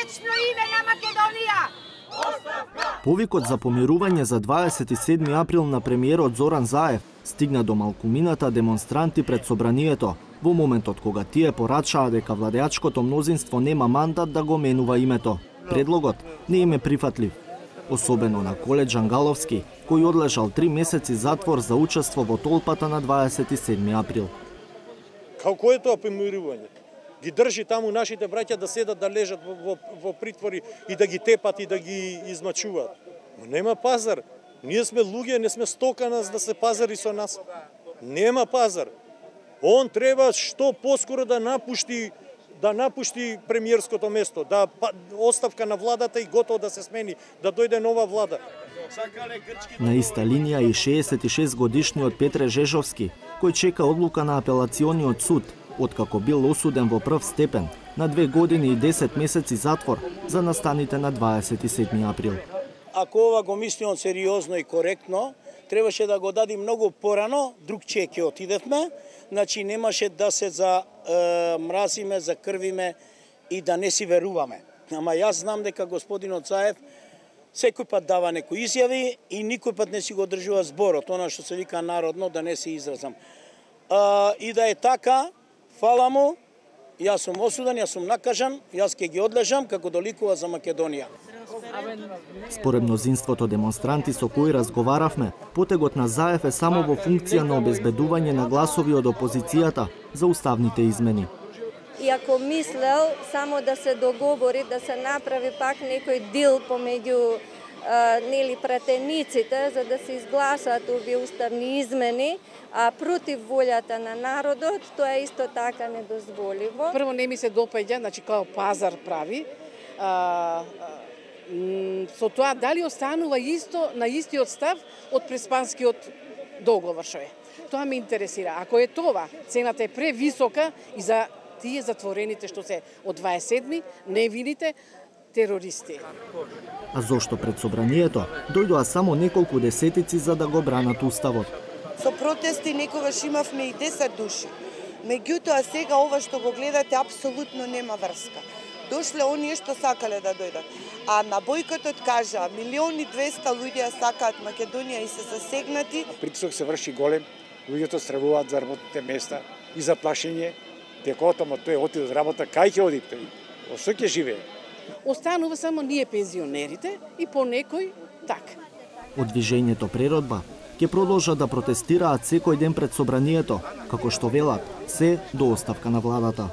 вечно име на Македонија! Повикот за помирување за 27 април на премиерот Зоран Заев стигна до малкумината демонстранти пред собранието, во моментот кога тие порачаа дека владеачкото мнозинство нема мандат да го менува името. Предлогот не им е прифатлив, особено на Колет Жангаловски, кој одлежал 3 месеци затвор за учество во толпата на 27 април. Како е тоа помирување? Ги држи таму нашите браќа да седат, да лежат во притвори и да ги тепат и да ги измачуваат. Но нема пазар. Ние сме луѓе, не сме стока нас да се пазари со нас. Нема пазар. Он треба што поскоро да напушти премиерското место, да оставка на владата и готово да се смени, да дојде нова влада. На иста линија и 66 годишниот Петре Жежовски, кој чека одлука на апелациониот суд, откако бил осуден во прв степен на 2 години и 10 месеци затвор за настаните на 27 април. Ако ова го мислиме сериозно и коректно, требаше да го дади многу порано, друг чек ќе отидевме, значи немаше да се мразиме, закрвиме и да не си веруваме. Ама јас знам дека господинот Заев секој пат дава некои изјави и никој пат не си го држува зборот, она што се вика народно, да не се изразам. И да е така, фала му, јас сум осуден, јас сум накажан, јас ќе ги одлежам како доликува за Македонија. Според мнозинството демонстранти со кои разговаравме, потегот на Заев е само во функција на обезбедување на гласови од опозицијата за уставните измени. Иако мислел само да се договори, да се направи пак некој дил помеѓу пратениците за да се изгласат овие уставни измени, а против волјата на народот, тоа е исто така недозволиво. Прво не ми се допаѓа, значи као пазар прави, со тоа дали останува исто на истиот став од преспанскиот договор што е. Тоа ме интересира. Ако е тоа, цената е превисока и за тие затворените што се од 27 невините терористи. А зошто пред собранието дојдоа само неколку десетици за да го бранат уставот? Со протести некогаш имавме и 10 души. Меѓутоа сега ова што го гледате апсолутно нема врска. Дошле оние што сакале да дојдат. А на бојкотот кажа 1.200.000 луѓе сакаат Македонија и се засегнати. Притисок се врши голем, луѓето стравуваат за работните места и за плашење. Дека отама тој оти од работа, кај ќе оди тој? Осо ќе живее? Останува само ние пензионерите и по некој така. Од движењето Преродба ќе продолжат да протестираат секој ден пред собранието, како што велат, се до оставка на владата.